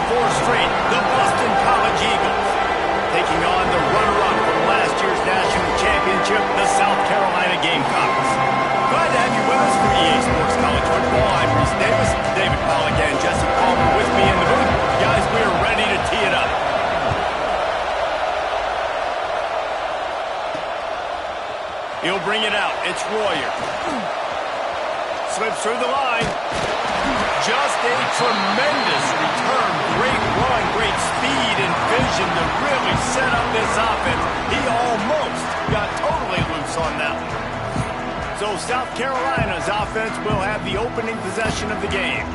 4 straight, the Boston College Eagles, taking on the runner-up from last year's national championship, the South Carolina Gamecocks. Glad to have you with us for EA Sports College Football. I'm Reese Davis, David Pollack, and Jesse Palmer with me in the booth. Guys, we are ready to tee it up. He'll bring it out. It's Royer. Slips through the line. Just a tremendous return. Great run, great speed and vision to really set up this offense. He almost got totally loose on that one. So South Carolina's offense will have the opening possession of the game.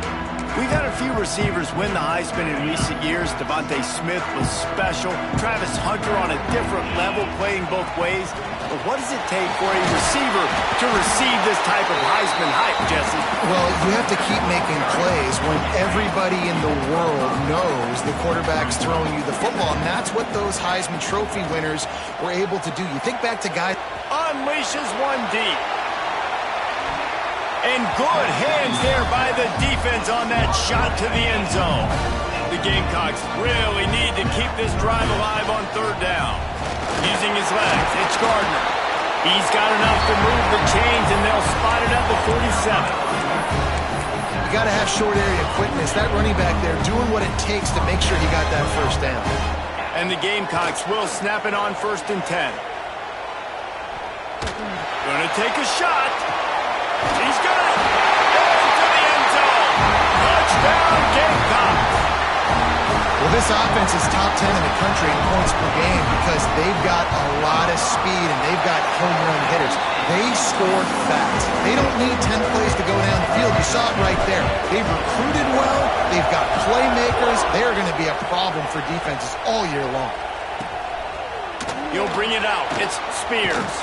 We've had a few receivers win the Heisman in recent years. Devontae Smith was special. Travis Hunter on a different level, playing both ways. But what does it take for a receiver to receive this type of Heisman hype, Jesse? Well, you have to keep making plays when everybody in the world knows the quarterback's throwing you the football, and that's what those Heisman Trophy winners were able to do. You think back to guys... Unleashes one deep. And good hands there by the defense on that shot to the end zone. The Gamecocks really need to keep this drive alive on 3rd down. Using his legs, it's Gardner. He's got enough to move the chains, and they'll spot it at the 47. You got to have short area quickness. That running back there doing what it takes to make sure he got that 1st down. And the Gamecocks will snap it on 1st and 10. Gonna take a shot. He's got it. Into the end zone. Touchdown, Gamecocks. Well, this offense is top 10 in the country in points per game because they've got a lot of speed and they've got home run hitters. They score fast. They don't need 10 plays to go down the field. You saw it right there. They've recruited well. They've got playmakers. They're going to be a problem for defenses all year long. He'll bring it out. It's Spears.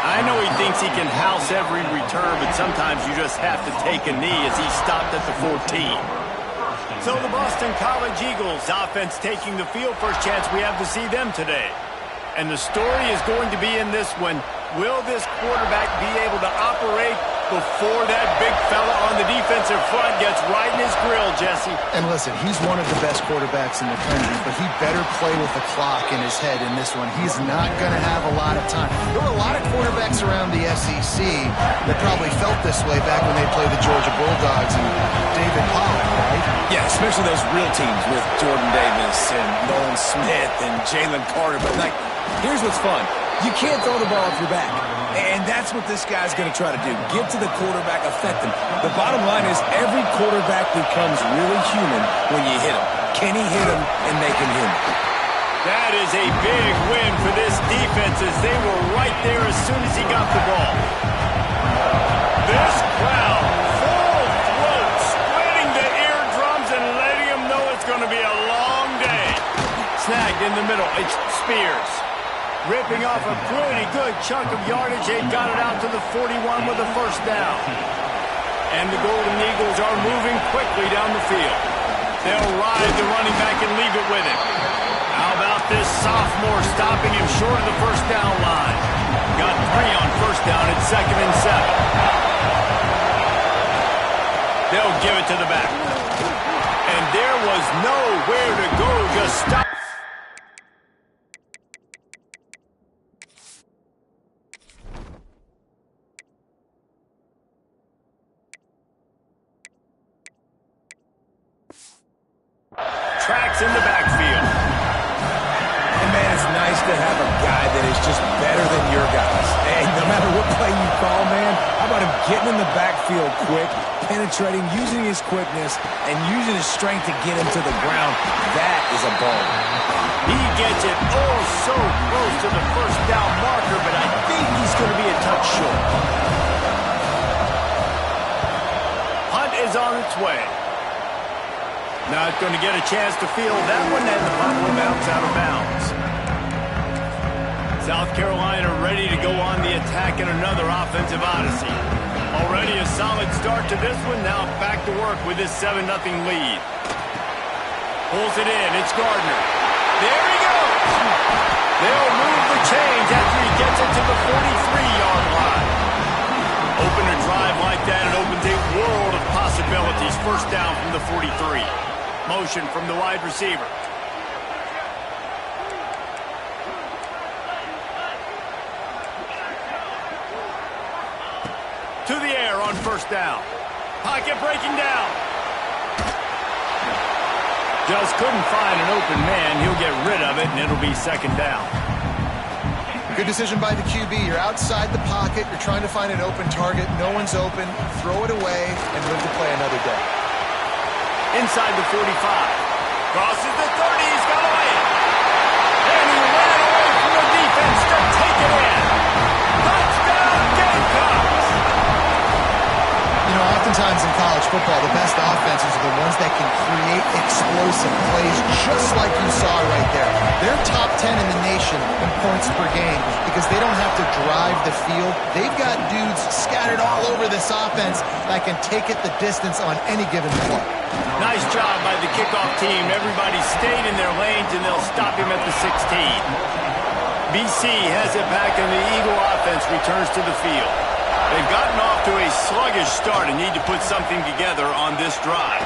I know he thinks he can house every return, but sometimes you just have to take a knee as he stopped at the 14. So the Boston College Eagles offense taking the field. First chance we have to see them today. And the story is going to be in this one. Will this quarterback be able to operate before that big fella on the defensive front gets right in his grill, Jesse? And listen, he's one of the best quarterbacks in the country, but he better play with the clock in his head in this one. He's not going to have a lot of time. There were a lot of quarterbacks around the SEC that probably felt this way back when they played the Georgia Bulldogs and David Pollack, right? Yeah, especially those real teams with Jordan Davis and Nolan Smith and Jalen Carter. But, like, here's what's fun. You can't throw the ball off your back. And that's what this guy's going to try to do. Get to the quarterback, affect him. The bottom line is every quarterback becomes really human when you hit him. Can he hit him and make him human? That is a big win for this defense as they were right there as soon as he got the ball. This crowd, full throat, splitting the eardrums and letting them know it's going to be a long day. Snagged in the middle. It's Spears. Ripping off a pretty good chunk of yardage. They got it out to the 41 with a 1st down. And the Golden Eagles are moving quickly down the field. They'll ride the running back and leave it with him. How about this sophomore stopping him short of the 1st down line? Got 3 on 1st down at 2nd and 7. They'll give it to the back. And there was nowhere to go. Just stop. Tracks in the backfield. And, man, it's nice to have a guy that is just better than your guys. And no matter what play you call, man, how about him getting in the backfield quick, penetrating, using his quickness, and using his strength to get him to the ground. That is a ball. He gets it oh so close to the 1st down marker, but I think he's going to be a touch short. Hunt is on its way. Not going to get a chance to field that one, and the punt will bounce out of bounds. South Carolina ready to go on the attack in another offensive odyssey. Already a solid start to this one, now back to work with this 7-0 lead. Pulls it in, it's Gardner. There he goes! They'll move the chains after he gets it to the 43-yard line. Open a drive like that, it opens a world of possibilities. 1st down from the 43. Motion from the wide receiver. To the air on first down. Pocket breaking down. Just couldn't find an open man. He'll get rid of it, and it'll be second down. Good decision by the QB. You're outside the pocket. You're trying to find an open target. No one's open. Throw it away and live to play another day. Inside the 45. Crosses the 30. He's got away. And he ran away from the defense to take it in. Touchdown, Gamecocks! You know, oftentimes in college football, the best offenses are the ones that can create explosive plays just like you saw right there. They're top 10 in the nation in points per game because they don't have to drive the field. They've got dudes scattered all over this offense that can take it the distance on any given play. Nice job by the kickoff team. Everybody stayed in their lanes, and they'll stop him at the 16. BC has it back, and the Eagle offense returns to the field. They've gotten off to a sluggish start and need to put something together on this drive.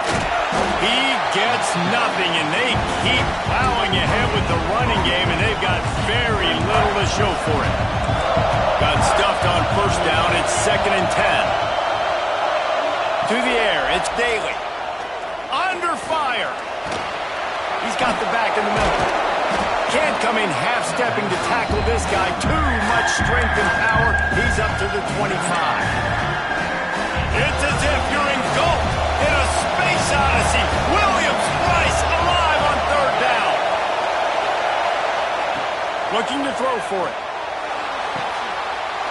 He gets nothing, and they keep plowing ahead with the running game, and they've got very little to show for it. Got stuffed on first down. It's 2nd and 10. To the air, it's Daly. Under fire. He's got the back in the middle. Can't come in half-stepping to tackle this guy. Too much strength and power. He's up to the 25. It's as if you're engulfed in a space odyssey. Williams-Brice alive on third down. Looking to throw for it.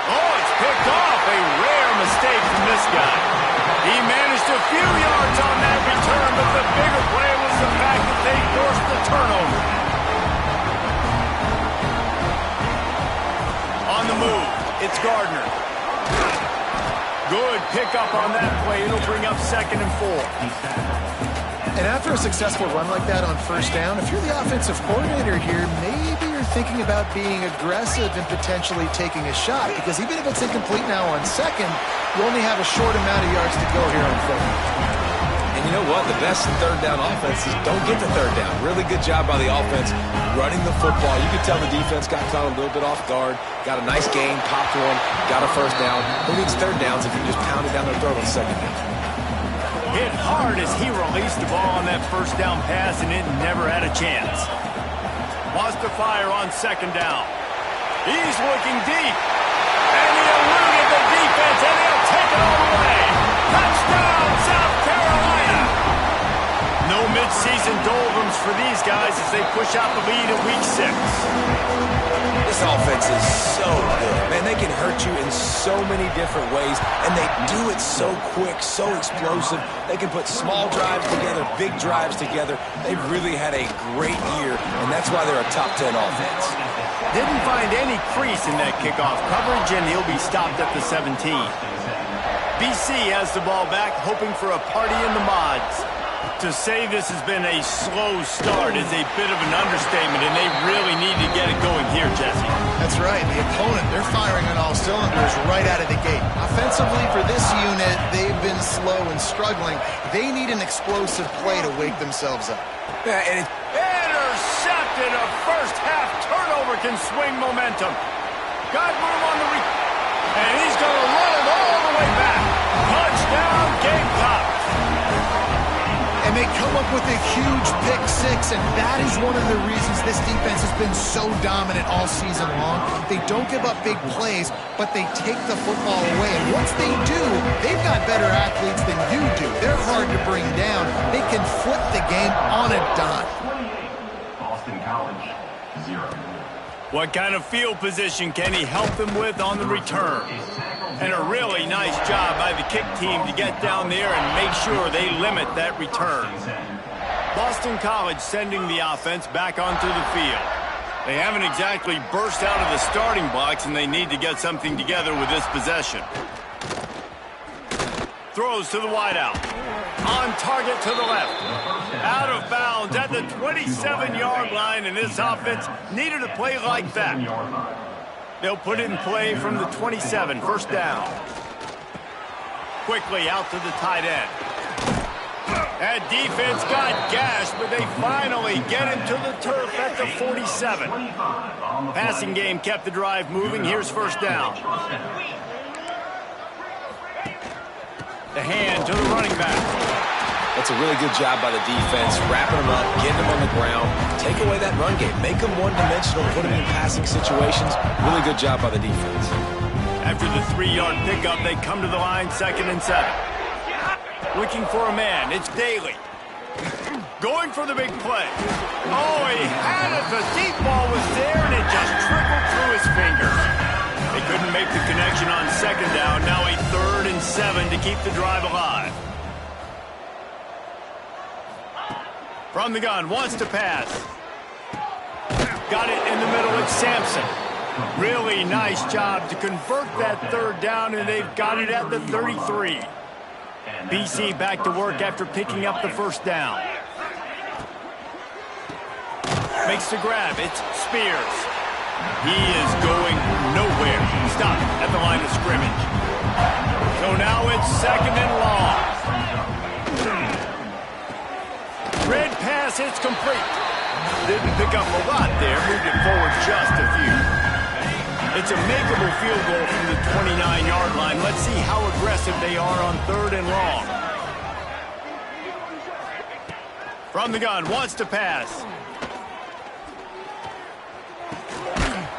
Oh, it's picked off. A rare mistake from this guy. He managed a few yards on that return, but the bigger play was the fact that they forced the turnover. On the move, it's Gardner. Good pickup on that play. It'll bring up 2nd and 4. And after a successful run like that on first down, if you're the offensive coordinator here, maybe you're thinking about being aggressive and potentially taking a shot, because even if it's incomplete now on second, you only have a short amount of yards to go here on third. And you know what? The best third down offenses don't get the third down. Really good job by the offense running the football. You could tell the defense got caught a little bit off guard. Got a nice gain, popped one, got a first down. Who needs third downs if you just pound it down their throat on second down? Hit hard as he released the ball on that first down pass, and it never had a chance. Wants to fire on second down. He's looking deep. And he eluded the defense, and he'll take it all the way. Touchdown, South Carolina! No midseason doldrums for these guys as they push out the lead in Week 6. This offense is so good. Man, they can hurt you in so many different ways, and they do it so quick, so explosive. They can put small drives together, big drives together. They've really had a great year, and that's why they're a top 10 offense. Didn't find any crease in that kickoff coverage, and he'll be stopped at the 17. BC has the ball back, hoping for a party in the mods. To say this has been a slow start is a bit of an understatement, and they really need to get it going here, Jesse. That's right. The opponent, they're firing on all cylinders right out of the gate. Offensively, for this unit, they've been slow and struggling. They need an explosive play to wake themselves up. Yeah, and intercepted. A first-half turnover can swing momentum. Got room on the and he's going to run it all the way back. Touchdown, Gamecocks. And they come up with a huge pick six, and that is one of the reasons this defense has been so dominant all season long. They don't give up big plays, but they take the football away. And once they do, they've got better athletes than you do. They're hard to bring down. They can flip the game on a dime. Boston College, 0. What kind of field position can he help them with on the return? And a really nice job by the kick team to get down there and make sure they limit that return. Boston College sending the offense back onto the field. They haven't exactly burst out of the starting blocks, and they need to get something together with this possession. Throws to the wideout. On target to the left. Out of bounds at the 27-yard line, and this offense needed a play like that. They'll put it in play from the 27, first down. Quickly out to the tight end. That defense got gashed, but they finally get him to the turf at the 47. Passing game kept the drive moving. Here's first down. The hand to the running back. That's a really good job by the defense, wrapping them up, getting them on the ground. Take away that run game. Make them one-dimensional, put them in passing situations. Really good job by the defense. After the 3-yard pickup, they come to the line, 2nd and 7. Looking for a man. It's Daly. Going for the big play. Oh, he had it. The deep ball was there, and it just trickled through his fingers. They couldn't make the connection on 2nd down. Now a 3rd and 7 to keep the drive alive. From the gun, wants to pass. Got it in the middle, it's Sampson. Really nice job to convert that 3rd down, and they've got it at the 33. BC back to work after picking up the 1st down. Makes the grab, it's Spears. He is going nowhere. Stop at the line of scrimmage. So now it's 2nd and long. Red pass, it's complete. Didn't pick up a lot there, moved it forward just a few. It's a makeable field goal from the 29-yard line. Let's see how aggressive they are on 3rd and long. From the gun, wants to pass.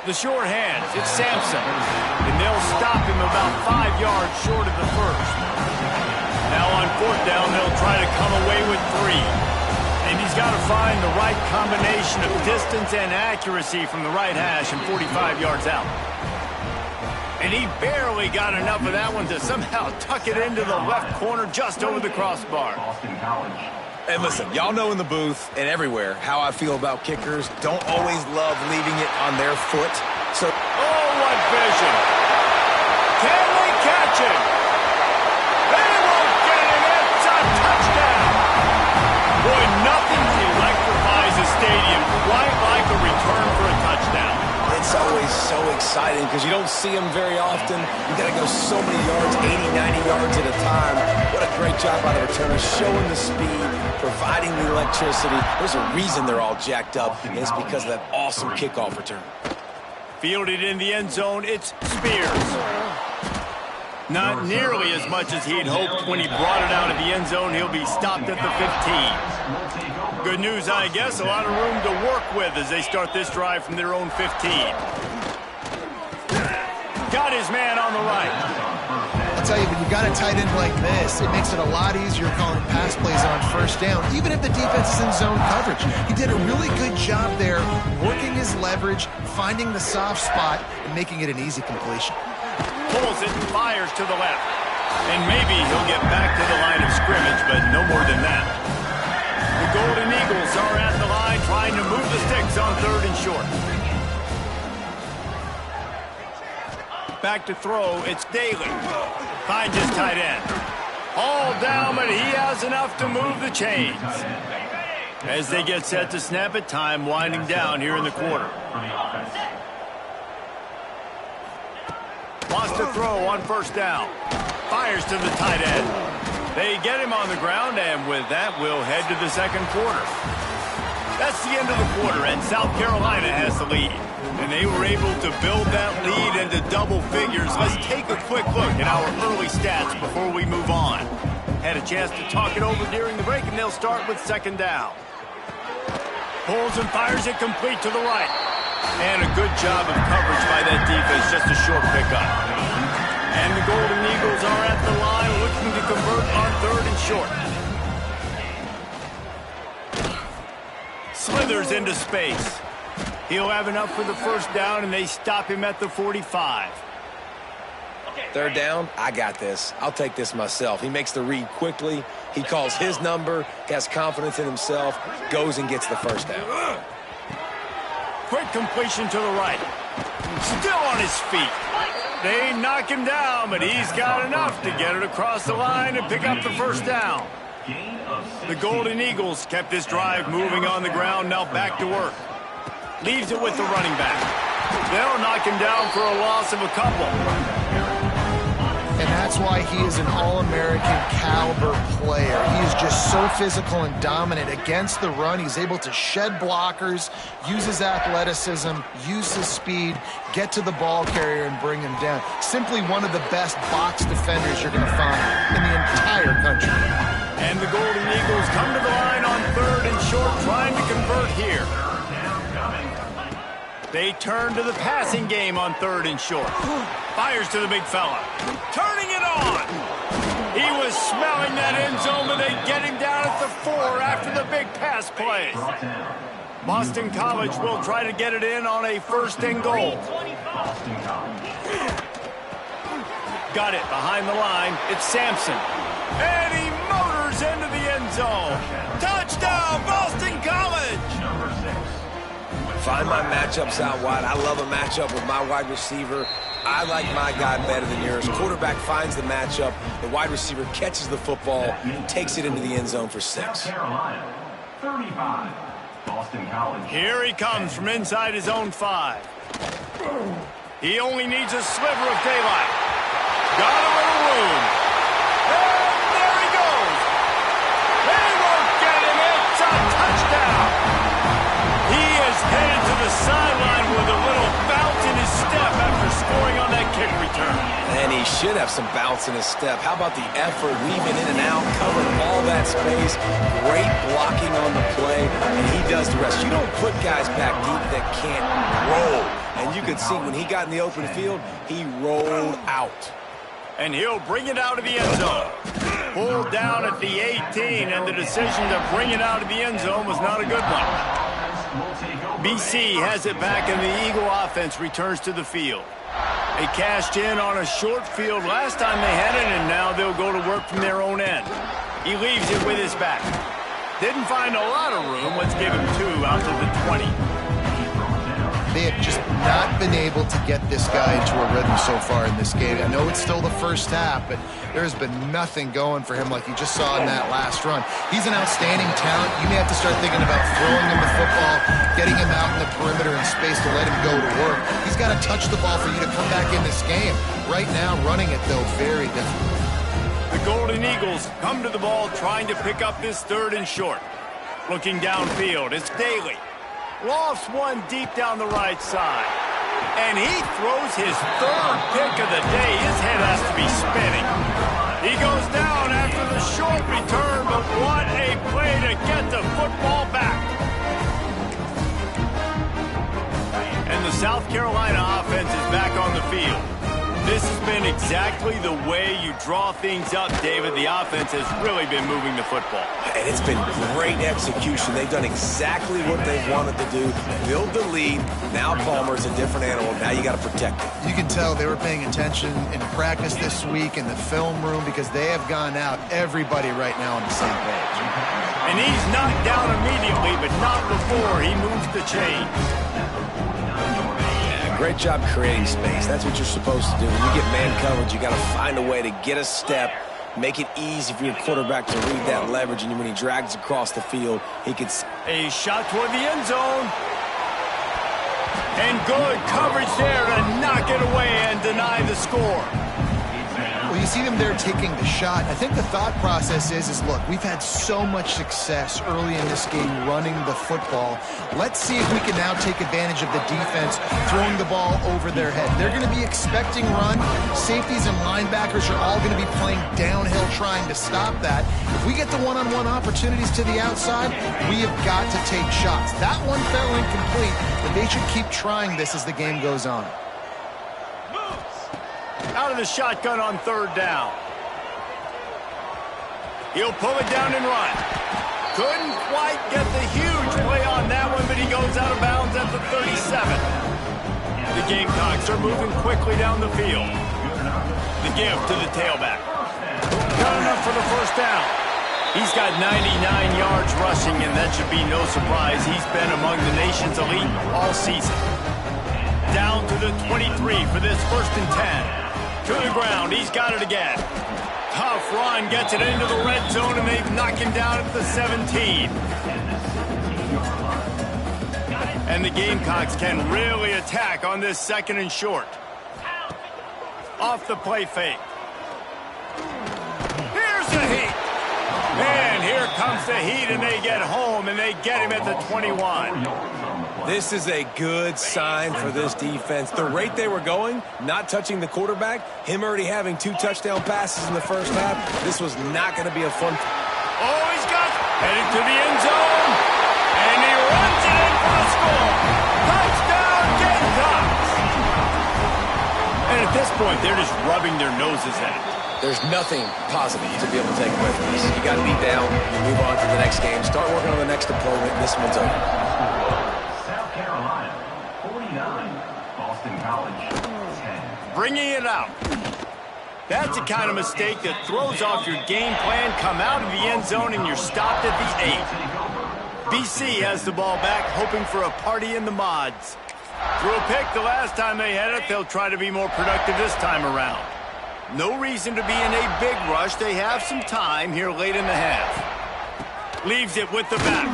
The short hands, it's Sampson. And they'll stop him about 5 yards short of the 1st. Now on 4th down, they'll try to come away with 3. And he's got to find the right combination of distance and accuracy from the right hash and 45 yards out. And he barely got enough of that one to somehow tuck it into the left corner just over the crossbar. And listen, y'all know in the booth and everywhere how I feel about kickers. Don't always love leaving it on their foot. So, oh, what vision. Can they catch him? They won't get him. It's a touchdown. Boy, nothing electrifies a stadium quite like a return for a touchdown. It's always so exciting because you don't see them very often. You got to go so many yards, 80, 90 yards at a time. What a great job by the returner, showing the speed, providing the electricity. There's a reason they're all jacked up, and it's because of that awesome kickoff return. Fielded in the end zone, it's Spears. Not nearly as much as he'd hoped when he brought it out of the end zone. He'll be stopped at the 15. Good news, I guess. A lot of room to work with as they start this drive from their own 15. Got his man on the right. I'll tell you, when you've got a tight end like this, it makes it a lot easier calling pass plays on 1st down, even if the defense is in zone coverage. He did a really good job there, working his leverage, finding the soft spot, and making it an easy completion. Pulls it and fires to the left. And maybe he'll get back to the line of scrimmage, but no more than that. The Golden Eagles are at the line trying to move the sticks on 3rd and short. Back to throw, it's Daly. Finds his tight end. All down, but he has enough to move the chains. As they get set to snap it, time winding down here in the quarter. Wants to throw on 1st down. Fires to the tight end. They get him on the ground, and with that, we'll head to the 2nd quarter. That's the end of the quarter, and South Carolina has the lead. And they were able to build that lead into double figures. Let's take a quick look at our early stats before we move on. Had a chance to talk it over during the break, and they'll start with 2nd down. Pulls and fires it complete to the right. And a good job of coverage by that defense, just a short pickup. And the Golden Eagles are at the line looking to convert on 3rd and short. Slithers into space. He'll have enough for the 1st down, and they stop him at the 45. 3rd down, I got this. I'll take this myself. He makes the read quickly. He calls his number, has confidence in himself, goes and gets the 1st down. Quick completion to the right. Still on his feet. They knock him down, but he's got enough to get it across the line and pick up the 1st down. The Golden Eagles kept this drive moving on the ground, now back to work. Leaves it with the running back. They'll knock him down for a loss of a couple. And That's why he is an All-American caliber player. He is just so physical and dominant against the run. He's able to shed blockers, use his athleticism, use his speed, get to the ball carrier and bring him down. Simply one of the best box defenders you're going to find in the entire country. And the Golden Eagles come to the line on 3rd and short, trying to convert here. They turn to the passing game on 3rd and short. Fires to the big fella. Turning it on. He was smelling that end zone, but they get him down at the 4 after the big pass play. Boston College will try to get it in on a 1st and goal. Got it behind the line. It's Sampson. And he motors into the end zone. Touchdown, Boston College! Find my matchups out wide. I love a matchup with my wide receiver. I like my guy better than yours. Quarterback finds the matchup. The wide receiver catches the football and takes it into the end zone for 6. Carolina, 35. Boston College. Here he comes from inside his own 5. He only needs a sliver of daylight. Got a little room. And there he goes. They won't get him. It's a touchdown. He is headed to the sideline with a little bounce in his step after scoring on that kick return. And he should have some bounce in his step. How about the effort, weaving in and out, covering all that space, great blocking on the play, and he does the rest. You don't put guys back deep that can't roll. And you could see when he got in the open field, he rolled out. And he'll bring it out of the end zone. Pulled down at the 18, and the decision to bring it out of the end zone was not a good one. BC has it back, and the Eagle offense returns to the field. They cashed in on a short field last time they had it, and now they'll go to work from their own end. He leaves it with his back. Didn't find a lot of room. Let's give him 2 out to the 20. They have just not been able to get this guy into a rhythm so far in this game. I know it's still the first half, but there's been nothing going for him like you just saw in that last run. He's an outstanding talent. You may have to start thinking about throwing him the football, getting him out in the perimeter in space to let him go to work. He's got to touch the ball for you to come back in this game. Right now, running it, though, very difficult. The Golden Eagles come to the ball trying to pick up this 3rd and short. Looking downfield, it's Daly. Lofts one deep down the right side. And he throws his 3rd pick of the day. His head has to be spinning. He goes down after the short return, but what a play to get the football back. And the South Carolina offense is back on the field. This has been exactly the way you draw things up, David. The offense has really been moving the football. And it's been great execution. They've done exactly what they wanted to do. Build the lead. Now Palmer's a different animal. Now you got to protect it. You can tell they were paying attention in practice this week in the film room because they have gone out, everybody right now on the same page. And he's knocked down immediately, but not before he moves the chains. Great job creating space. That's what you're supposed to do. When you get man coverage, you got to find a way to get a step, make it easy for your quarterback to read that leverage, and when he drags across the field, he can... A shot toward the end zone. And good coverage there to knock it away and deny the score. Well, you see them there taking the shot. I think the thought process is look, we've had so much success early in this game running the football. Let's see if we can now take advantage of the defense throwing the ball over their head. They're going to be expecting run. Safeties and linebackers are all going to be playing downhill trying to stop that. If we get the one-on-one opportunities to the outside, we have got to take shots. That one fell incomplete, but they should keep trying this as the game goes on. Out of the shotgun on 3rd down. He'll pull it down and run. Couldn't quite get the huge play on that one, but he goes out of bounds at the 37. The Gamecocks are moving quickly down the field. The give to the tailback. Not enough for the 1st down. He's got 99 yards rushing, and that should be no surprise. He's been among the nation's elite all season. Down to the 23 for this 1st and 10. To the ground, he's got it again. Tough run, gets it into the red zone, and they've knocked him down at the 17. And the Gamecocks can really attack on this 2nd and short. Off the play fake. heat. And here comes the heat, and they get home, and they get him at the 21. This is a good sign for this defense. The rate they were going, not touching the quarterback, him already having 2 touchdown passes in the first half, this was not going to be a fun. Oh, he's got headed to the end zone, and he runs it in for the score. Touchdown, Gamecocks! And at this point, they're just rubbing their noses at it. There's nothing positive to be able to take away from this. You got to be down, you move on to the next game, start working on the next opponent, this one's over. South Carolina, 49. Boston College, 10. Bringing it out. That's the kind of mistake that throws off your game plan. Come out of the end zone and you're stopped at the 8. BC has the ball back, hoping for a party in the mods. Threw a pick the last time they had it. They'll try to be more productive this time around. No reason to be in a big rush. They have some time here late in the half. Leaves it with the back.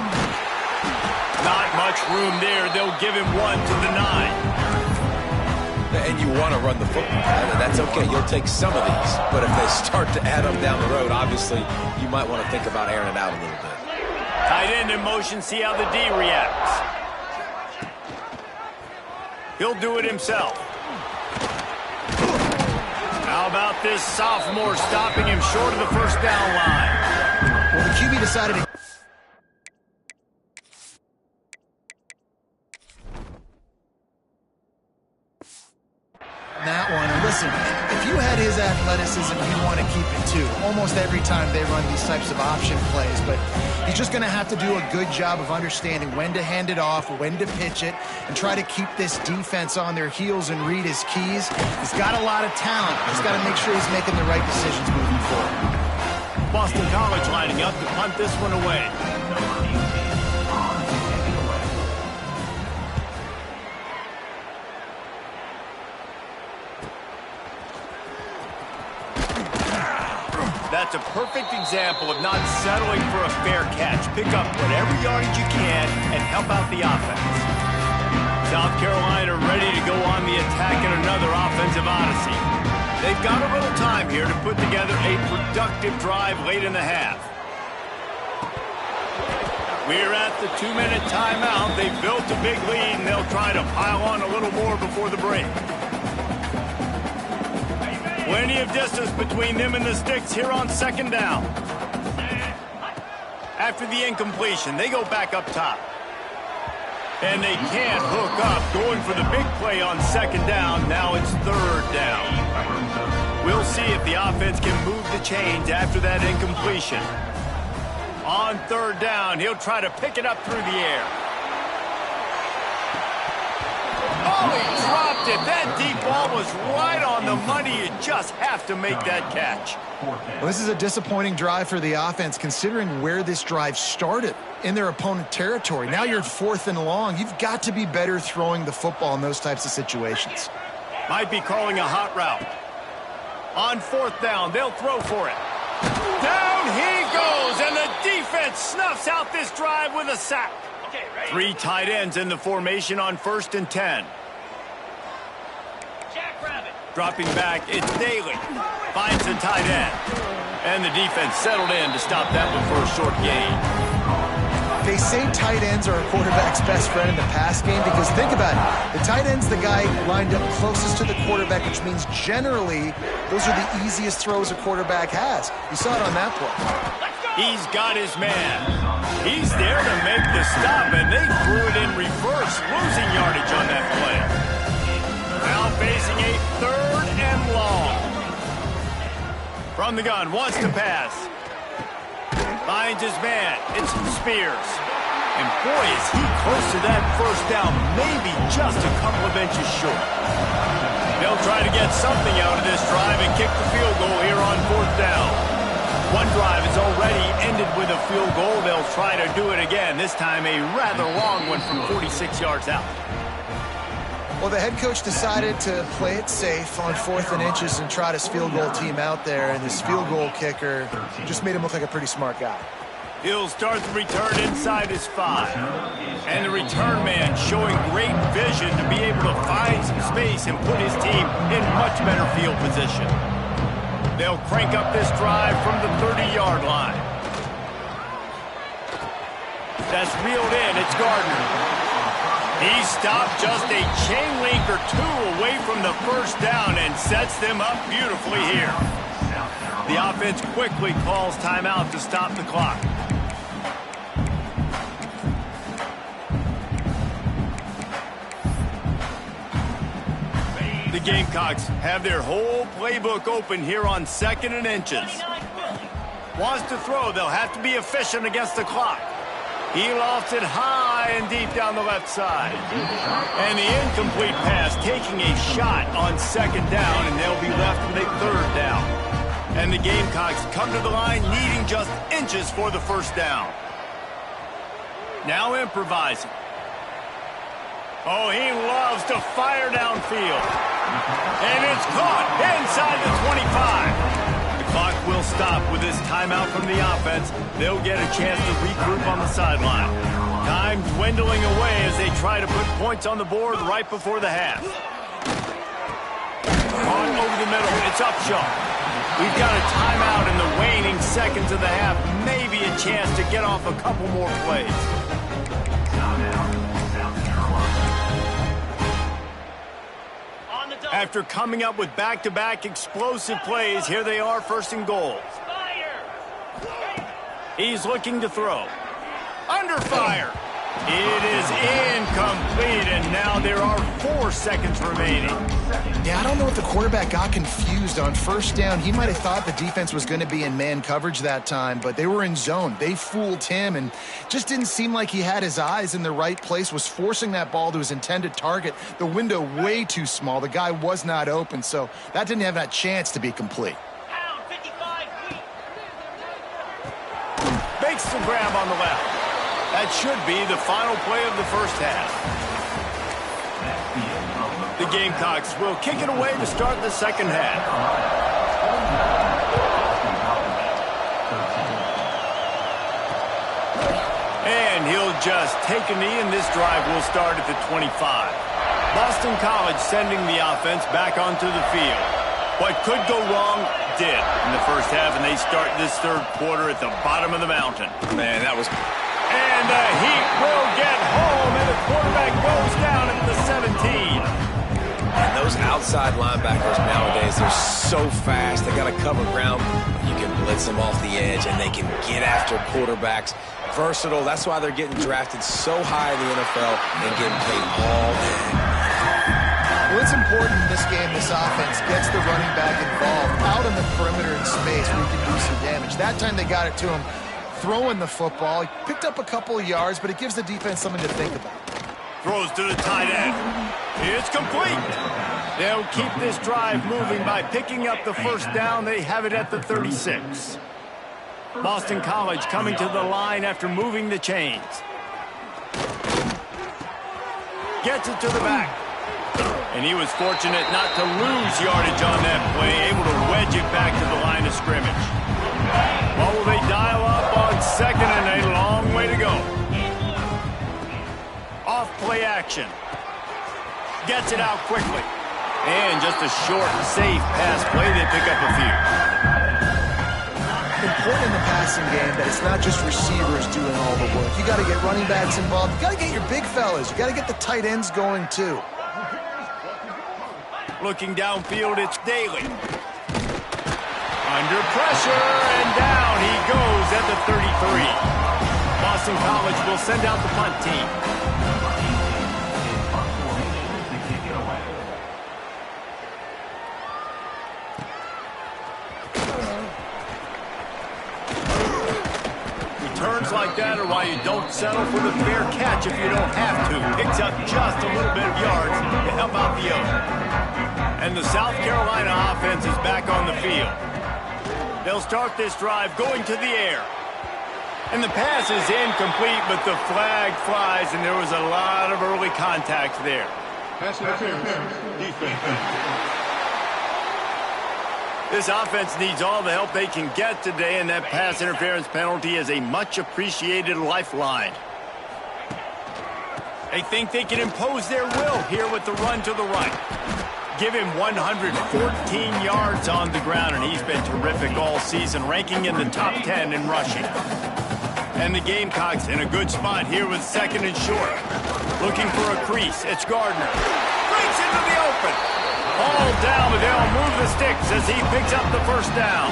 Not much room there. They'll give him 1 to the 9. And you want to run the football. That's okay. You'll take some of these. But if they start to add them down the road, obviously, you might want to think about airing it out a little bit. Tight end in motion. See how the D reacts. He'll do it himself. How about this sophomore stopping him short of the first down line? Well, the QB decided to... that one. And listen, if you had his athleticism, you want to keep it too. Almost every time they run these types of option plays, but he's just going to have to do a good job of understanding when to hand it off, when to pitch it, and try to keep this defense on their heels and read his keys. He's got a lot of talent. He's got to make sure he's making the right decisions moving forward. Boston College lining up to punt this one away. That's a perfect example of not settling for a fair catch. Pick up whatever yardage you can and help out the offense. South Carolina ready to go on the attack in another offensive odyssey. They've got a little time here to put together a productive drive late in the half. We're at the 2-minute timeout. They've built a big lead, and they'll try to pile on a little more before the break. Plenty of distance between them and the sticks here on second down. After the incompletion, they go back up top. And they can't hook up, going for the big play on second down. Now it's third down. We'll see if the offense can move the chains after that incompletion. On third down, he'll try to pick it up through the air. Oh, he dropped it. That deep ball was right on the money. You just have to make that catch. Well, this is a disappointing drive for the offense, considering where this drive started in their opponent territory. Now you're 4th and long. You've got to be better throwing the football in those types of situations. Might be calling a hot route. On 4th down, they'll throw for it. Down he goes, and the defense snuffs out this drive with a sack. 3 tight ends in the formation on 1st and 10. Dropping back, it's Daly. Finds the tight end. And the defense settled in to stop that one for a short gain. They say tight ends are a quarterback's best friend in the pass game because think about it. The tight end's the guy lined up closest to the quarterback, which means generally those are the easiest throws a quarterback has. You saw it on that play. He's got his man. He's there to make the stop, and they threw it in reverse, losing yardage on that play. Now facing a 3rd and long. From the gun, wants to pass. Finds his man. It's Spears. And boy, is he close to that first down, maybe just a couple of inches short. They'll try to get something out of this drive and kick the field goal here on 4th down. One drive has already ended with a field goal. They'll try to do it again, this time a rather long one from 46 yards out. Well, the head coach decided to play it safe on 4th and inches and trot his field goal team out there, and this field goal kicker just made him look like a pretty smart guy. He'll start the return inside his 5. And the return man showing great vision to be able to find some space and put his team in much better field position. They'll crank up this drive from the 30-yard line. That's reeled in. It's Gardner. He stopped just a chain link or two away from the first down and sets them up beautifully here. The offense quickly calls timeout to stop the clock. The Gamecocks have their whole playbook open here on 2nd and inches. Wants to throw. They'll have to be efficient against the clock. He lofts it high and deep down the left side. And the incomplete pass taking a shot on 2nd down, and they'll be left with a 3rd down. And the Gamecocks come to the line needing just inches for the first down. Now improvising. Oh, he loves to fire downfield. And it's caught inside the 25. The clock will stop with this timeout from the offense. They'll get a chance to regroup on the sideline. Time dwindling away as they try to put points on the board right before the half. On over the middle, it's Upshaw. We've got a timeout in the waning seconds of the half. Maybe a chance to get off a couple more plays. After coming up with back-to-back explosive plays, here they are, 1st and goal. He's looking to throw. Under fire. It is incomplete, and now there are 4 seconds remaining. Yeah, I don't know if the quarterback got confused on 1st down. He might have thought the defense was going to be in man coverage that time, but they were in zone. They fooled him, and just didn't seem like he had his eyes in the right place, was forcing that ball to his intended target. The window way too small. The guy was not open, so that didn't have that chance to be complete. Makes the grab on the left. That should be the final play of the first half. The Gamecocks will kick it away to start the second half. And he'll just take a knee, and this drive will start at the 25. Boston College sending the offense back onto the field. What could go wrong did in the first half, and they start this 3rd quarter at the bottom of the mountain. Man, that was... And the Heat will get home, and the quarterback goes down at the 17. And those outside linebackers nowadays, they're so fast. They got to cover ground. You can blitz them off the edge, and they can get after quarterbacks. Versatile. That's why they're getting drafted so high in the NFL and getting paid all day. Well, it's important in this game, this offense gets the running back involved out on the perimeter in space where he can do some damage. That time they got it to him throwing the football. He picked up a couple of yards, but it gives the defense something to think about. Throws to the tight end. It's complete. They'll keep this drive moving by picking up the first down. They have it at the 36. Boston College coming to the line after moving the chains. Gets it to the back. And he was fortunate not to lose yardage on that play, able to wedge it back to the line of scrimmage. What will they dial up on 2nd and a long way to go? Off play action. Gets it out quickly. And just a short, safe pass play. They pick up a few. Important in the passing game that it's not just receivers doing all the work. You got to get running backs involved. You got to get your big fellas. You got to get the tight ends going too. Looking downfield, it's Daly. Under pressure, and down he goes at the 33. Boston College will send out the punt team. Returns like that are why you don't settle for the fair catch if you don't have to. Picks up just a little bit of yards to help out the other. And the South Carolina offense is back on the field. They'll start this drive going to the air. And the pass is incomplete, but the flag flies, and there was a lot of early contact there. Pass interference. Defense. This offense needs all the help they can get today, and that pass interference penalty is a much-appreciated lifeline. They think they can impose their will here with the run to the right. Give him 114 yards on the ground, and he's been terrific all season, ranking in the top 10 in rushing. And the Gamecocks in a good spot here with second and short. Looking for a crease. It's Gardner. Breaks into the open. All down, but they'll move the sticks as he picks up the first down.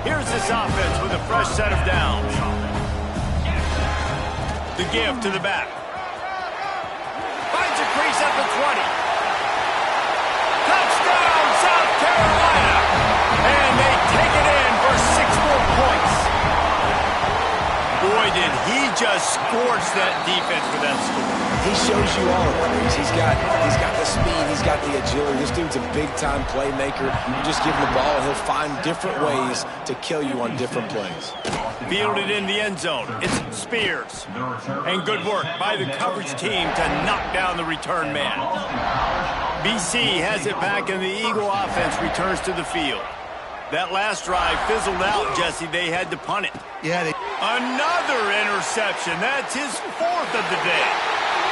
Here's this offense with a fresh set of downs. The give to the back. Finds a crease at the 20. Touchdown, South Carolina! And they take it in for 6 more points. Boy, did he just scorch that defense with that score. He shows you all of it. He's got the speed, he's got the agility. This dude's a big-time playmaker. You just give him the ball, and he'll find different ways to kill you on different plays. Fielded in the end zone. It's Spears. And good work by the coverage team to knock down the return man. BC has it back, and the Eagle offense returns to the field. That last drive fizzled out, Jesse. They had to punt it. Yeah, Another interception. That's his 4th of the day.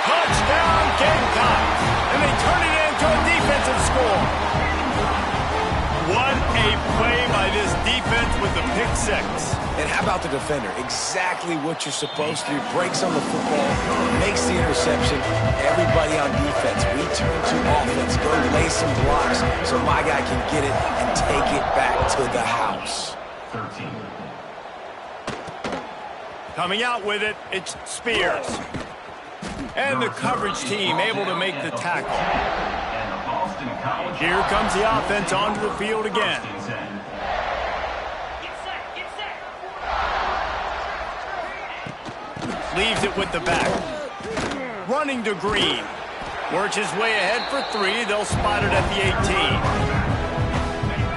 Touchdown, Gamecocks. And they turn it into a defensive score. What a play by this defense with the pick 6. And how about the defender? Exactly what you're supposed to do. Breaks on the football, makes the interception. Everybody on defense, we turn to offense. Go lay some blocks so my guy can get it and take it back to the house. 13. Coming out with it, it's Spears. And the coverage team able to make the tackle. Here comes the offense onto the field again. Leaves it with the back. Running to Green. Works his way ahead for 3. They'll spot it at the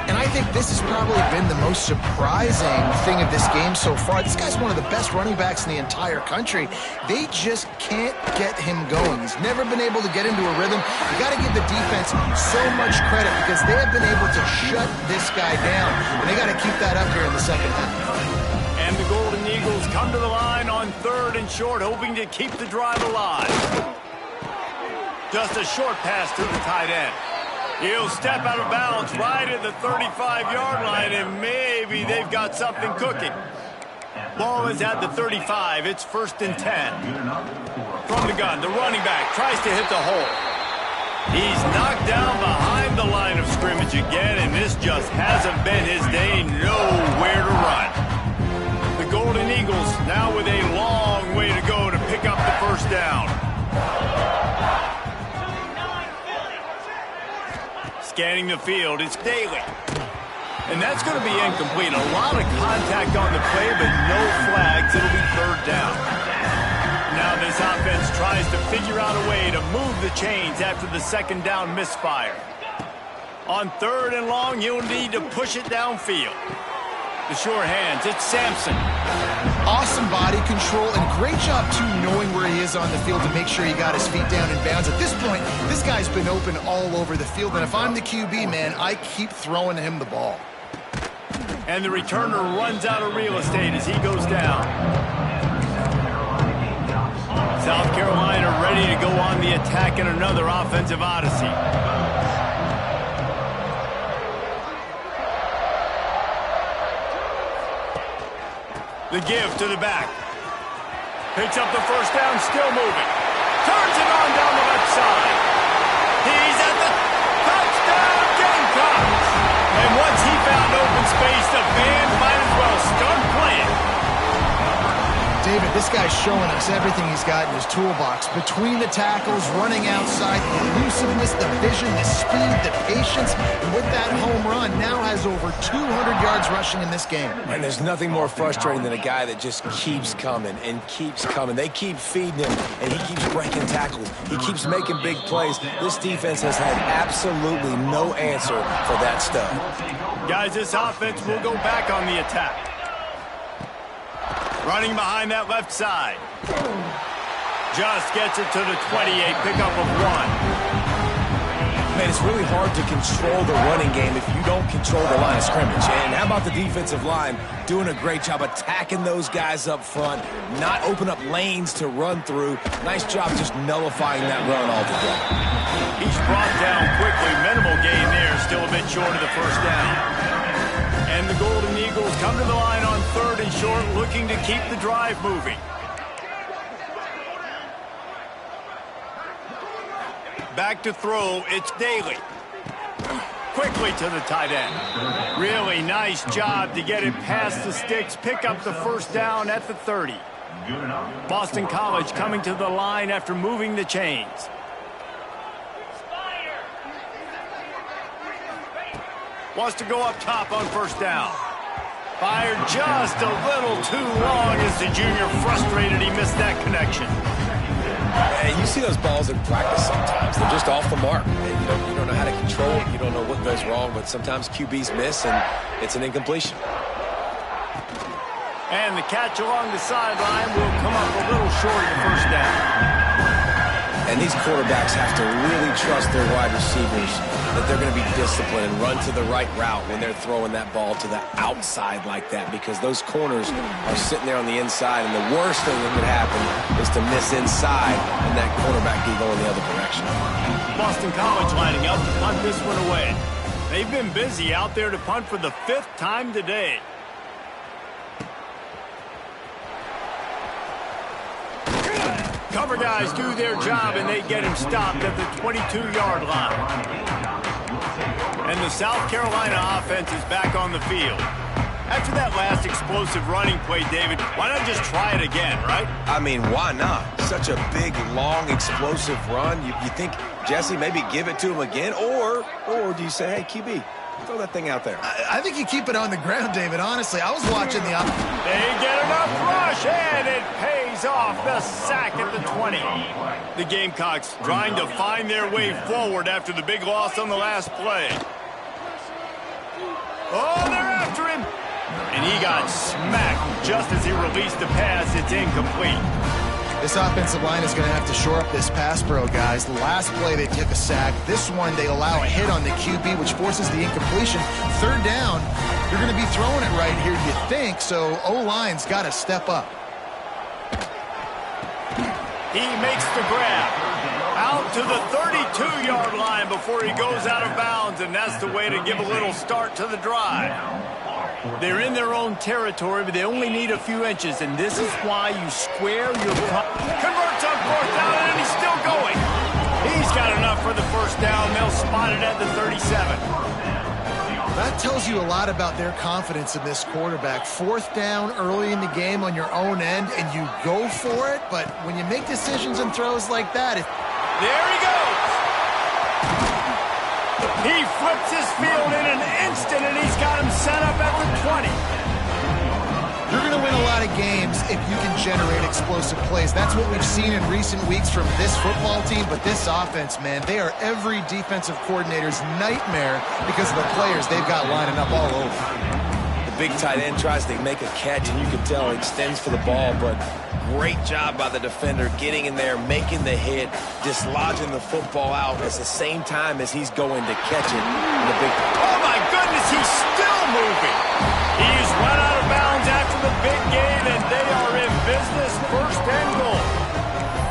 18. and I think this has probably been the most surprising thing of this game so far. This guy's one of the best running backs in the entire country. They just can't get him going. He's never been able to get into a rhythm. You got to give the defense so much credit because they have been able to shut this guy down, and they got to keep that up here in the second half. And the Golden Eagles come to the line on 3rd and short, hoping to keep the drive alive. Just a short pass to the tight end. He'll step out of bounds right at the 35-yard line, and maybe they've got something cooking. Ball is at the 35. It's 1st and 10. From the gun, the running back tries to hit the hole. He's knocked down behind the line of scrimmage again, and this just hasn't been his day. Nowhere to run. The Golden Eagles now with a long way to go to pick up the first down. Scanning the field, it's Daly. And that's going to be incomplete. A lot of contact on the play, but no flags. It'll be 3rd down. Now this offense tries to figure out a way to move the chains after the 2nd down misfire. On 3rd and long, he'll need to push it downfield. The sure hands, it's Sampson. Awesome body control and great job, too, knowing where he is on the field to make sure he got his feet down in bounds. At this point, this guy's been open all over the field, and if I'm the QB, man, I keep throwing him the ball. And the returner runs out of real estate as he goes down. South Carolina ready to go on the attack in another offensive odyssey. The give to the back. Picks up the first down, still moving. Turns it on down the left side. He's at the touchdown, Gamecocks. And once he found open space, the band might as well start playing. David, this guy's showing us everything he's got in his toolbox. Between the tackles, running outside, the elusiveness, the vision, the speed, the patience. And with that home run, now has over 200 yards rushing in this game. And there's nothing more frustrating than a guy that just keeps coming and keeps coming. They keep feeding him, and he keeps breaking tackles. He keeps making big plays. This defense has had absolutely no answer for that stuff. Guys, this offense will go back on the attack. Running behind that left side. Just gets it to the 28, pickup of 1. Man, it's really hard to control the running game if you don't control the line of scrimmage. And how about the defensive line doing a great job attacking those guys up front, not open up lanes to run through. Nice job just nullifying that run altogether. He's brought down quickly yet short of the first down. And the Golden Eagles come to the line on 3rd and short, looking to keep the drive moving. Back to throw, it's Daly. Quickly to the tight end. Really nice job to get it past the sticks, pick up the first down at the 30. Boston College coming to the line after moving the chains. Wants to go up top on first down. Fired just a little too long as the junior frustrated he missed that connection. And you see those balls in practice sometimes. They're just off the mark. And you don't know how to control it. You don't know what goes wrong, but sometimes QBs miss, and it's an incompletion. And the catch along the sideline will come up a little short of the first down. And these quarterbacks have to really trust their wide receivers that they're going to be disciplined and run to the right route when they're throwing that ball to the outside like that, because those corners are sitting there on the inside, and the worst thing that could happen is to miss inside and that quarterback be going the other direction. Boston College lining up to punt this one away. They've been busy out there to punt for the 5th time today. Cover guys do their job, and they get him stopped at the 22-yard line. And the South Carolina offense is back on the field. After that last explosive running play, David, why not just try it again, right? I mean, why not? Such a big, long, explosive run. You think, Jesse, maybe give it to him again? Or do you say, hey, QB, throw that thing out there? I think you keep it on the ground, David. Honestly, I was watching the... They get enough rush, and it pays off. The sack at the 20. The Gamecocks trying to find their way forward after the big loss on the last play. Oh, they're after him. And he got smacked just as he released the pass. It's incomplete. This offensive line is going to have to shore up this pass pro, guys. The last play, they took a sack. This one, they allow a hit on the QB, which forces the incompletion. 3rd down, you're going to be throwing it right here, you think, so O-line's got to step up. He makes the grab. Out to the 32-yard line before he goes out of bounds, and that's the way to give a little start to the drive. They're in their own territory, but they only need a few inches, and this is why you square your... Converts on 4th down, and he's still going. He's got enough for the first down. They'll spot it at the 37. That tells you a lot about their confidence in this quarterback. 4th down early in the game on your own end, and you go for it, but when you make decisions and throws like that... There he goes. He flips his field in an instant, and he's got him set up at the 20. You're going to win a lot of games if you can generate explosive plays. That's what we've seen in recent weeks from this football team, but this offense, man, they are every defensive coordinator's nightmare because of the players they've got lining up all over. The big tight end tries to make a catch, and you can tell he extends for the ball, but great job by the defender getting in there, making the hit, dislodging the football out at the same time as he's going to catch it. Oh, my goodness, he's still moving. He's run out of bounds after the big game, and they are in business, 1st and goal.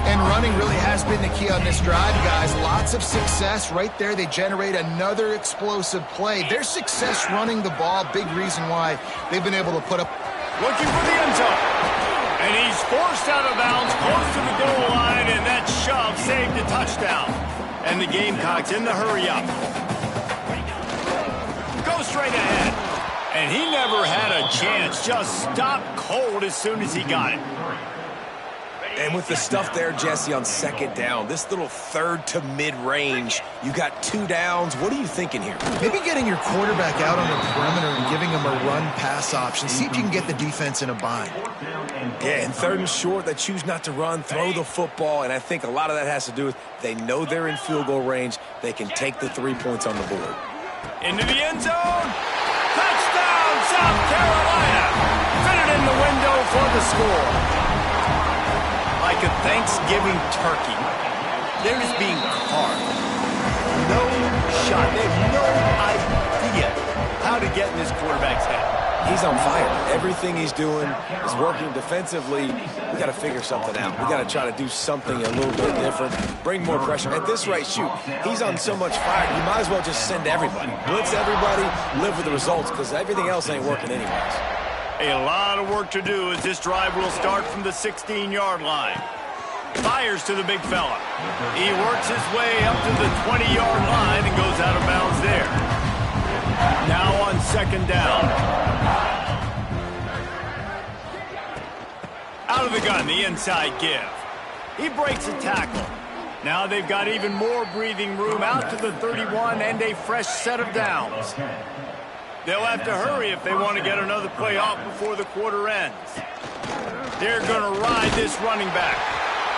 And running really has been the key on this drive, guys. Lots of success right there. They generate another explosive play. Their success running the ball, big reason why they've been able to put up. Looking for the end zone. And he's forced out of bounds close to the goal line, and that shove saved a touchdown. And the Gamecocks in the hurry up. Go straight ahead. And he never had a chance. Just stopped cold as soon as he got it. And with the stuff there, Jesse, on 2nd down, this little 3rd to mid-range, you got 2 downs. What are you thinking here? Maybe getting your quarterback out on the perimeter and giving him a run-pass option. See if you can get the defense in a bind. Yeah, and 3rd and short, they choose not to run, throw the football, and I think a lot of that has to do with they know they're in field goal range. They can take the 3 points on the board. Into the end zone. Touchdown, South Carolina. Fitted in the window for the score. Like a Thanksgiving turkey, they're just being carved. No shot. They have no idea how to get in this quarterback's head. he's on fire. Everything he's doing is working defensively. We got to figure something out. We got to try to do something a little bit different, bring more pressure. At this rate, shoot, he's on so much fire, you might as well just send everybody. Blitz everybody, live with the results, because everything else ain't working anyways. A lot of work to do as this drive will start from the 16-yard line. Fires to the big fella. He works his way up to the 20-yard line and goes out of bounds there. Now on second down. Out of the gun, the inside give. He breaks a tackle. Now they've got even more breathing room out to the 31 and a fresh set of downs. They'll have to hurry if they want to get another play off before the quarter ends. They're going to ride this running back.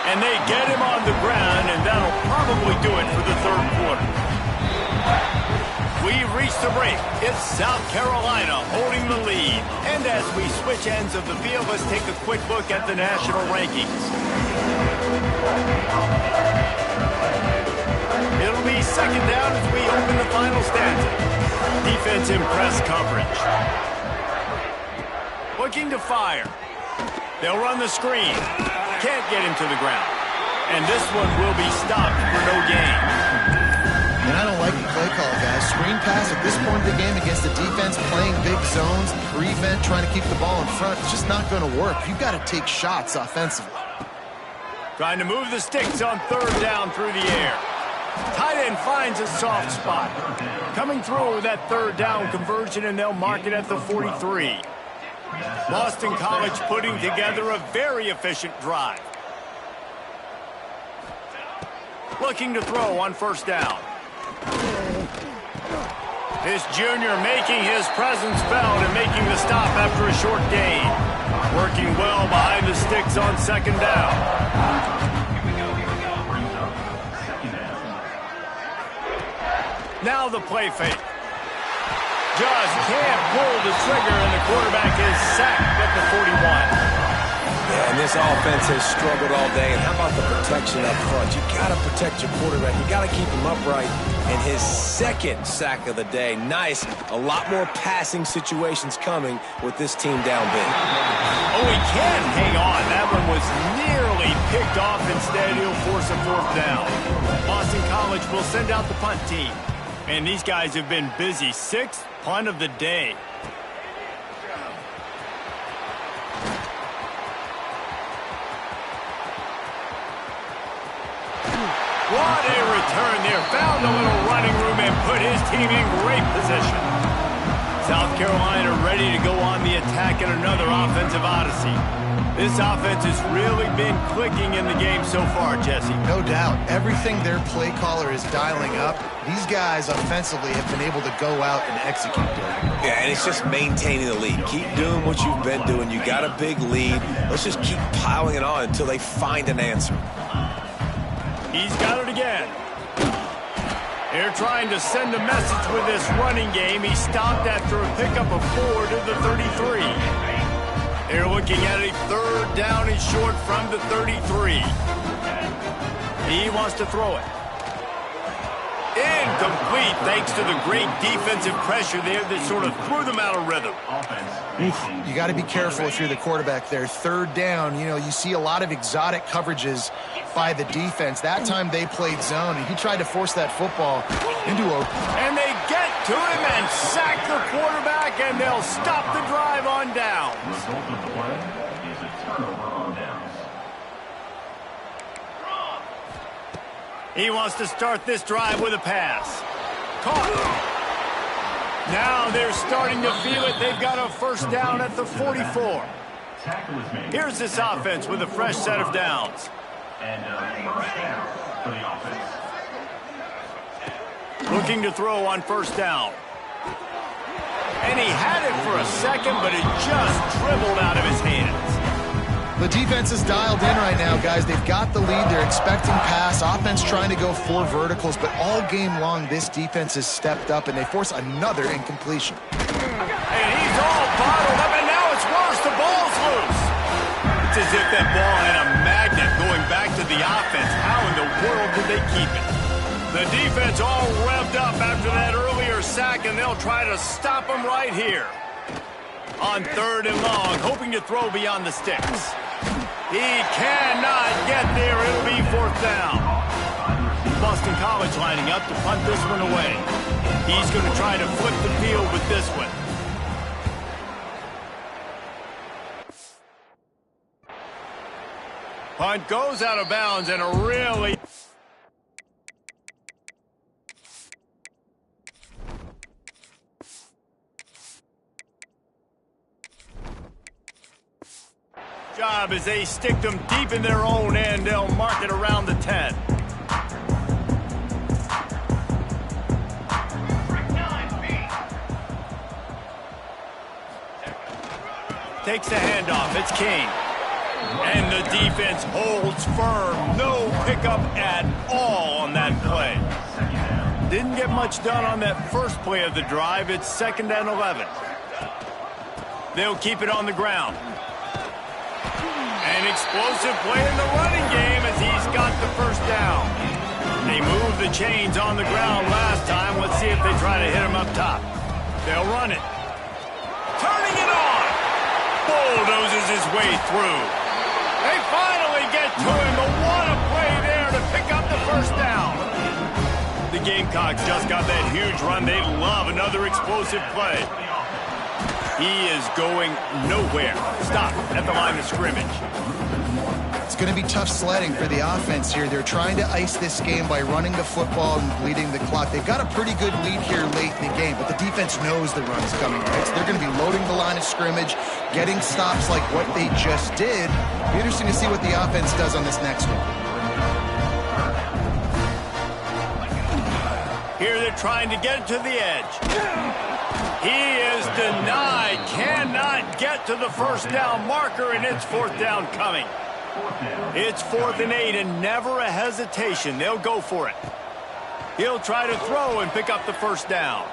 And they get him on the ground, and that'll probably do it for the third quarter. We've reached the break. It's South Carolina holding the lead. And as we switch ends of the field, let's take a quick look at the national rankings. It'll be second down as we open the final stanza. Defense in press coverage. Looking to fire. They'll run the screen. Can't get him to the ground. And this one will be stopped for no gain. And I don't like the play call, guys. Screen pass at this point of the game against the defense playing big zones, prevent, trying to keep the ball in front. It's just not going to work. You've got to take shots offensively. Trying to move the sticks on third down through the air. Tight end finds a soft spot. Coming through with that third down conversion, and they'll mark it at the 43. Boston College putting together a very efficient drive. Looking to throw on first down. This junior making his presence felt and making the stop after a short gain. Working well behind the sticks on second down. Now the play fake. Just can't pull the trigger, and the quarterback is sacked at the 41. Yeah, and this offense has struggled all day. And how about the protection up front? You got to protect your quarterback. You got to keep him upright. And his second sack of the day. Nice. A lot more passing situations coming with this team down big. Oh, he can't hang on. That one was nearly picked off. Instead, he'll force a fourth down. Boston College will send out the punt team. And these guys have been busy. Sixth punt of the day. What a return there. Found a little running room and put his team in great position. South Carolina ready to go on the attack in another offensive odyssey. This offense has really been clicking in the game so far, Jesse. No doubt. Everything their play caller is dialing up, these guys offensively have been able to go out and execute there. Yeah, and it's just maintaining the lead. Keep doing what you've been doing. You got a big lead. Let's just keep piling it on until they find an answer. He's got it again. They're trying to send a message with this running game. He stopped after a pickup of 4 to the 33. They're looking at a third down and short from the 33. He wants to throw it. Incomplete thanks to the great defensive pressure there that sort of threw them out of rhythm. You got to be careful if you're the quarterback there. Third down, you know, you see a lot of exotic coverages by the defense. That time they played zone, and he tried to force that football into a... And they get to him and sack the quarterback, and they'll stop the drive on downs. The result of the play is a turnover on downs. He wants to start this drive with a pass. Caught. Now they're starting to feel it. They've got a first down at the 44. Here's this offense with a fresh set of downs. And first down for the offense. Looking to throw on first down. And he had it for a second, but it just dribbled out of his hands. The defense is dialed in right now, guys. They've got the lead. They're expecting pass. Offense trying to go 4 verticals, but all game long, this defense has stepped up, and they force another incompletion. And he's all bottled up, and now it's worse. The ball's loose. It's as if that ball had a magnet going back to the offense. How in the world did they keep it? The defense all revved up after that earlier sack, and they'll try to stop him right here. On 3rd and long, hoping to throw beyond the sticks. He cannot get there. It'll be 4th down. Boston College lining up to punt this one away. He's going to try to flip the field with this one. Punt goes out of bounds and a really... job as they stick them deep in their own end. They'll mark it around the 10. Takes the handoff. It's King. And the defense holds firm. No pickup at all on that play. Didn't get much done on that first play of the drive. It's 2nd and 11. They'll keep it on the ground. An explosive play in the running game as he's got the 1st down. They moved the chains on the ground last time. Let's see if they try to hit him up top. They'll run it. Turning it on. Bulldozes his way through. They finally get to him, but what a play there to pick up the 1st down. The Gamecocks just got that huge run. They love another explosive play. He is going nowhere. Stop at the line of scrimmage. It's going to be tough sledding for the offense here. They're trying to ice this game by running the football and bleeding the clock. They've got a pretty good lead here late in the game, but the defense knows the run is coming, right? So they're going to be loading the line of scrimmage, getting stops like what they just did. It'll be interesting to see what the offense does on this next one. Here they're trying to get to the edge. He is denied. Cannot get to the 1st down marker, and it's 4th down coming. It's 4th and 8, and never a hesitation. They'll go for it. He'll try to throw and pick up the 1st down.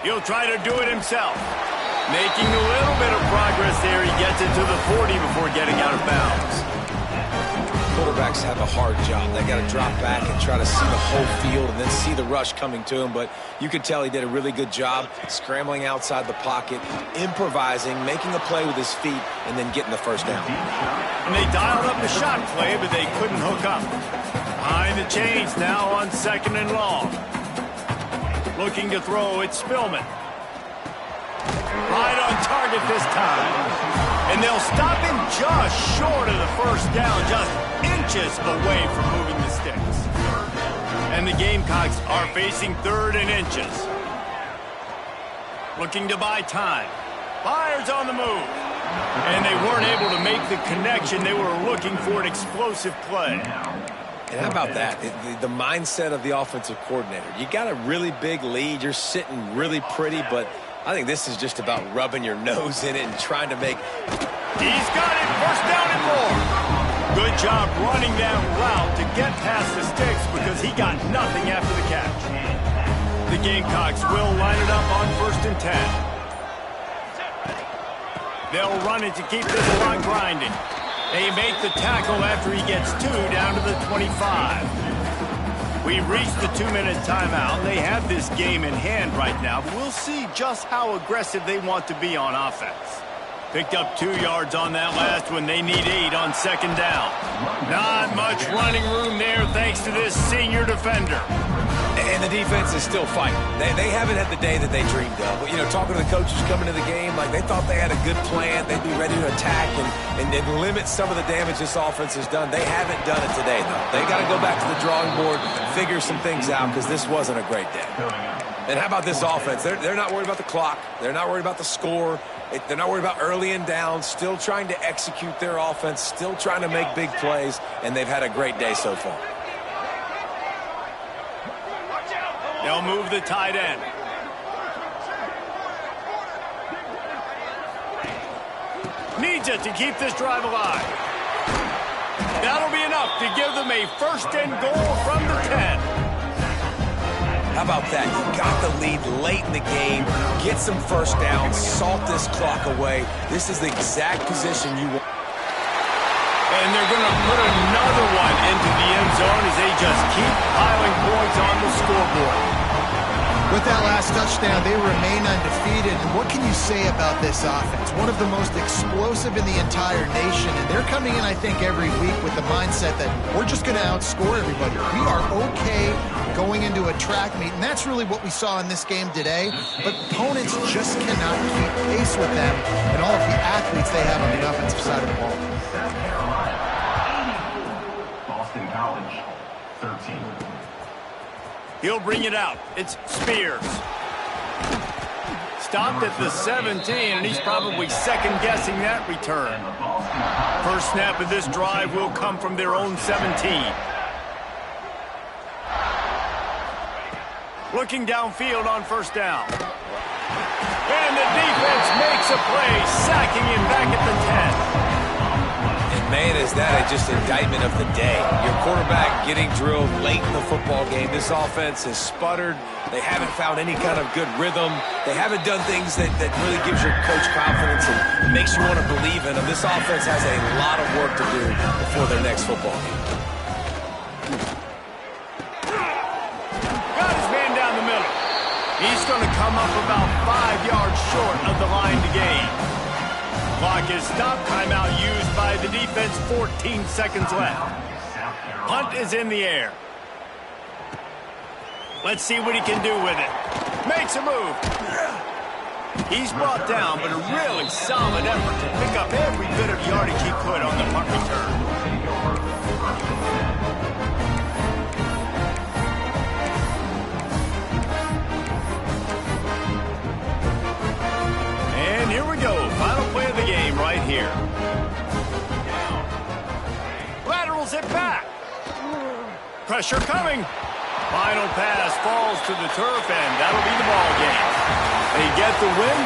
He'll try to do it himself. Making a little bit of progress there. He gets it to the 40 before getting out of bounds. Quarterbacks have a hard job. They got to drop back and try to see the whole field and then see the rush coming to him. But you could tell he did a really good job scrambling outside the pocket, improvising, making a play with his feet, and then getting the 1st down. And they dialed up the shot play, but they couldn't hook up. Behind the chains now on 2nd and long. Looking to throw, it's Spillman. Right on target this time. And they'll stop him just short of the 1st down, just inches away from moving the sticks. And the Gamecocks are facing 3rd and inches. Looking to buy time. Fires on the move. And they weren't able to make the connection. They were looking for an explosive play. And how about that? The mindset of the offensive coordinator. You got a really big lead. You're sitting really pretty, but I think this is just about rubbing your nose in it and trying to make... He's got it. 1st down and more. Good job running that route to get past the sticks because he got nothing after the catch. The Gamecocks will line it up on 1st and 10. They'll run it to keep this clock grinding. They make the tackle after he gets 2 down to the 25. We reached the 2-minute timeout. They have this game in hand right now, but we'll see just how aggressive they want to be on offense. Picked up 2 yards on that last one. They need 8 on 2nd down. Not much running room there thanks to this senior defender. And the defense is still fighting. They haven't had the day that they dreamed of. But, you know, talking to the coaches coming to the game, like they thought they had a good plan. They'd be ready to attack and limit some of the damage this offense has done. They haven't done it today, though. They got to go back to the drawing board, figure some things out because this wasn't a great day. And how about this offense? They're not worried about the clock. They're not worried about the score. They're not worried about early and down. Still trying to execute their offense. Still trying to make big plays. And they've had a great day so far. They'll move the tight end. Needs it to keep this drive alive. That'll be enough to give them a 1st and goal from the 10. How about that? You got the lead late in the game. Get some 1st downs. Salt this clock away. This is the exact position you want. And they're going to put another one into the end zone as they just keep piling points on the scoreboard. With that last touchdown, they remain undefeated. And what can you say about this offense? One of the most explosive in the entire nation. And they're coming in, I think, every week with the mindset that we're just going to outscore everybody. We are okay going into a track meet. And that's really what we saw in this game today. But opponents just cannot keep pace with them and all of the athletes they have on the offensive side of the ball. South Carolina, 80. Boston College, 13. He'll bring it out. It's Spears. Stopped at the 17, and he's probably second-guessing that return. First snap of this drive will come from their own 17. Looking downfield on first down. And the defense makes a play, sacking him back at the 10. Man, is that just indictment of the day. Your quarterback getting drilled late in the football game. This offense has sputtered. They haven't found any kind of good rhythm. They haven't done things that really gives your coach confidence and makes you want to believe in them. This offense has a lot of work to do before their next football game. Got his man down the middle. He's going to come up about 5 yards short of the line to gain. Clock is stopped. Timeout used by the defense. 14 seconds left. Punt is in the air. Let's see what he can do with it. Makes a move. He's brought down, but a really solid effort to pick up every bit of yardage he could on the punt return. And here we go. Final play of the game right here. Laterals it back. Pressure coming. Final pass falls to the turf, and that'll be the ball game. They get the win.